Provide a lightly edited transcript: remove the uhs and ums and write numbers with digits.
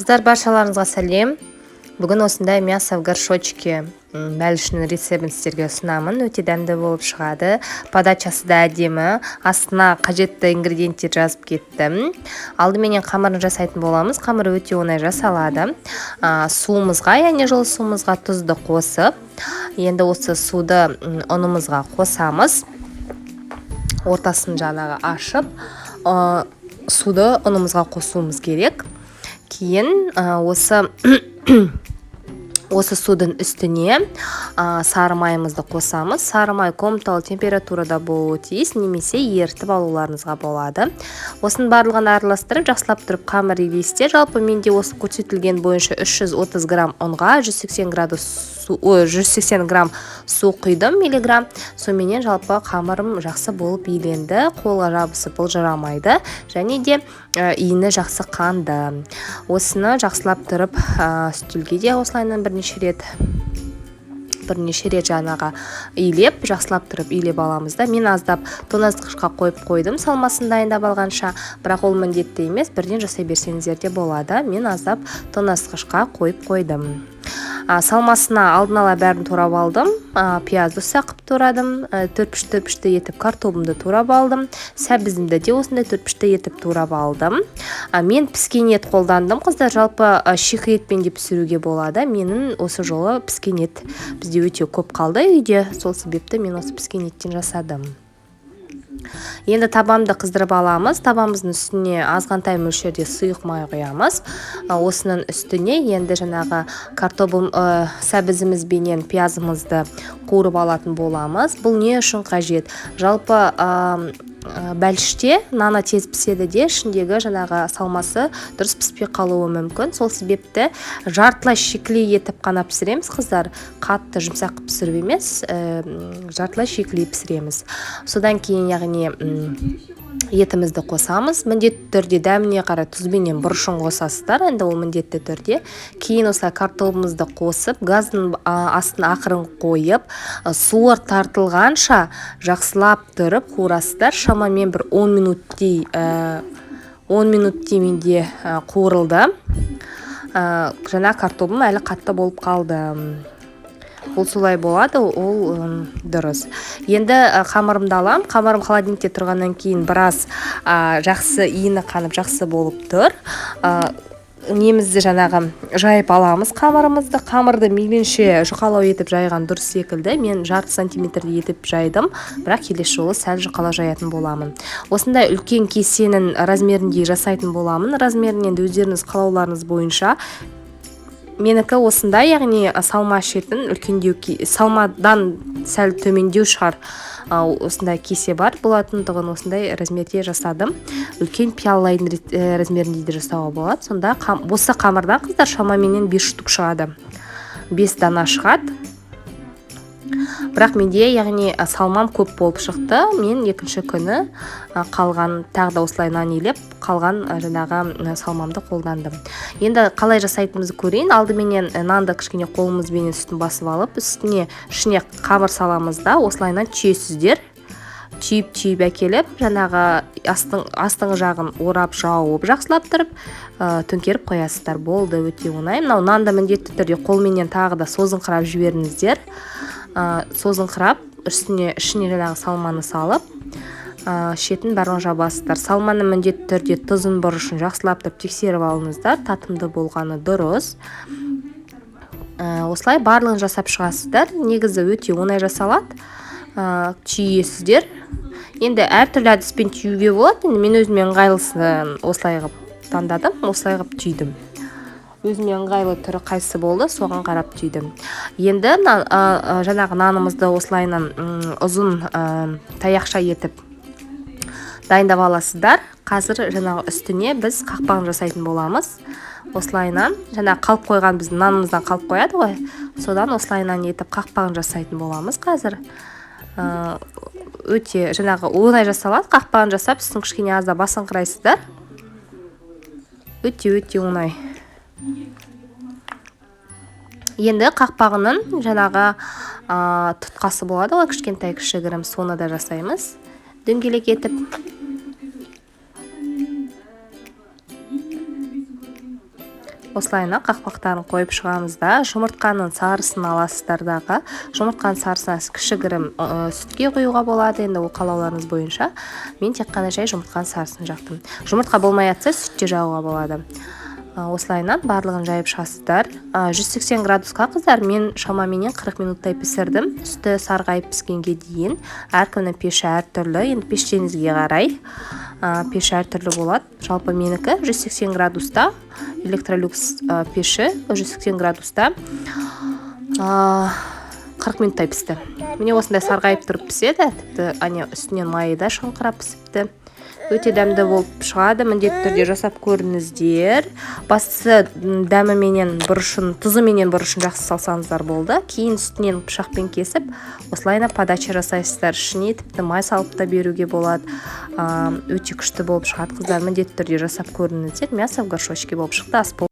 Қыздар, баршаларыңызға сәлем. Бүгін осындай мясо в горшочке бәлішінің рецебін сіздерге ұсынамын. Өте дәмді болып шығады. Подачасы да әдемі. Астына қажетті ингредиенттер жазып кеттім. Алдыменен қамырын жасайтын боламыз. Қамыры өте оңай жасалады. Суымызға, яғни жылы суымызға тұзды қосып, енді осы суды ұнымызға қосамыз. Ортасын жаңағы ашып, суды ұнымызға қосуымыз керек. Кейін осы судың үстіне сары майымызды қосамыз. Сары май комнаталы температурада болуы тиіс, немесе ерітіп алуларыңызға болады. Осының барлығын араластырып, жақсылап тұрып қамыр елесте. Жалпы менде осы көрсетілген бойынша 330 грамм ұнға 180 грамм су құйдым миллиграмм. Сонымен жалпы қамырым жақсы болып иленді, қолға жабысып бұлжырамайды, және де иіні жақсы қанды. Осыны жақсылап тұрып үстелге де осылайынан бірнеше рет жаңаға илеп, жақсылап тұрып илеп аламыз да. Мен аздап тоңазытқышқа қойып қойдым, салмасын дайындап алғанша, бірақ ол міндетті емес, бірден жасай берсеңіздер де болады. Мен аздап тоңазытқышқа қойып қойдым. Салмасына алдын ала бәрін турап алдым. Пиязды ұсақ қып турадым, төрпішті етіп картопымды турап алдым. Сәбізімді де осындай төрпішті етіп турап алдым. Мен піскен ет қолдандым. Қыздар, жалпы шиқы етпен де пісіруге болады. Менің осы жолы піскен ет бізде өте көп қалды үйде. Сол себепті мен осы піскен еттен жасадым. Енді табамды қыздырып аламыз. Табамыздың үстіне азғантай мөлшерде сұйық май құямыз. Осының үстіне енді жаңағы картопым, сәбізіміз бенен пиязымызды қуырып алатын боламыз. Бұл не үшін қажет? Жалпы бәліште наны тез піседі де, ішіндегі жаңағы салмасы дұрыс піспей қалуы мүмкін. Сол себепті жартылай шикілей етіп қана пісіреміз, қыздар. Қатты жұмсақ пісіріп емес, жартылай шикілей пісіреміз. Содан кейін яғни етімізді қосамыз. Міндетті түрде дәміне қарай тұзбенен бұрышын қосасыздар, енді ол міндетті түрде. Кейін осылай картопымызды қосып, газдың астын ақырын қойып, суыр тартылғанша жақсылап тұрып қуырасыздар. Шамамен бір 10 минуттей менде қуырылды. Жаңа картопым әлі қатты болып қалды. Ол солай болады, ол дұрыс. Енді қамырымды алам. Қамырым холодильникте тұрғаннан кейін біраз жақсы иіні қанып жақсы болып тұр. Немізді жаңағы жайып аламыз қамырымызды. Қамырды мейлінше жұқалау етіп жайған дұрыс секілді. Мен жарты сантиметрді етіп жайдым, бірақ келесі жолы сәл жұқалау жаятын боламын. Осындай үлкен кесенің размерінде жасайтын боламын. Размерінен де өздеріңіз қалауларыңыз бойынша. Менікі осындай, яғни салма шетін үлкендеу, салмадан сәл төмендеу шығар осындай кесе бар. Болатындығын осындай размерде жасадым. Үлкен пиалайдың размерінде де жасауға болады. Сонда осы қамырдан, қыздар, шамаменен 5 штук шығады. 5 дана шығады. Бірақ менде, яғни салмам көп болып шықты. Мен екінші күні қалған тағы да осылай нан илеп, қалған жаңағы салмамды қолдандым. Енді қалай жасайтынымызды көрейін. Алдыменен нанды кішкене қолымызбен үстін басып алып, ішіне қамыр саламыз да, осылайынан түйесіздер. Түйіп әкеліп, жаңағы астыңғы жағын орап жауып, жақсылап тұрып, төңкеріп қоясыздар. Болды, өте оңай. Мынау нанды міндетті түрде қолменен тағы да созыңқырап жіберіңіздер. Созыңқырап, ішіне жаңағы салманы салып, шетін барлығын жабасыздар. Салманы міндетті түрде тұзын бұрышын жақсылап тұрып тексеріп алыңыздар. Татымды болғаны дұрыс. Осылай барлығын жасап шығасыздар. Негізі өте оңай жасалады. Түйесіздер. Енді әртүрлі әдіспен түйуге болады. Мен өзіме ыңғайлысын осылай ғып таңдадым, осылай ғып түйдім. Өзіме ыңғайлы түрі қайсы болды, соған қарап түйдім. Енді жаңағы нанымызды осылайынан ұзын таяқша етіп дайындап аласыздар. Қазір жаңағы үстіне біз қақпағын жасайтын боламыз. Осылайынан, жаңағы қалып қойған біздің нанымыздан қалып қояды ғой. Содан осылайынан етіп қақпағын жасайтын боламыз қазір. Өте жаңағы оңай жасалады. Қақпағын жасап, үстін кішкене азда басыңқырайсыздар. Өте оңай. Енді қақпағының жаңағы тұтқасы болады ғой, кішкентай кішігірім, соны да жасаймыз. Дөңгелек етіп. осылайына қақпақтарын қойып шығамыз да жұмыртқаның сарысын аласыздар дағы. Жұмыртқаның сарысына кішігірім сүтке құюға болады, енді ол қалауларыңыз бойынша. Мен тек қана жай жұмыртқаның сарысын жақтым. Жұмыртқа болмай жатса сүтте жағуға болады. Осылайынан барлығын жайып шығасыздар. 180 градусқа қыздар, мен шамаменен 40 минуттай пісірдім. Үсті сарғайып піскенге дейін. Әркімнің пеші әртүрлі, енді пештеріңізге қарай. Пеш әртүрлі болады. Жалпы менікі 180 градуста, электролюкс пеші 180 градуста 40 минуттай пісті. Міне осындай сарғайып тұрып піседі, тіпті үстінен майы да шыңқырап пісіпті. Өте дәмді болып шығады, міндетті түрде жасап көріңіздер. Бастысы дәміменен бұрышын, тұзыменен бұрышын жақсы салсаңыздар болды. Кейін үстінен пышақпен кесіп, осылайына подача жасайсыздар. Ішіне тіпті май салып та беруге болады. Өте күшті болып шығады қыздар, міндетті түрде жасап көріңіздер. Мясо в горшочке болып шықты.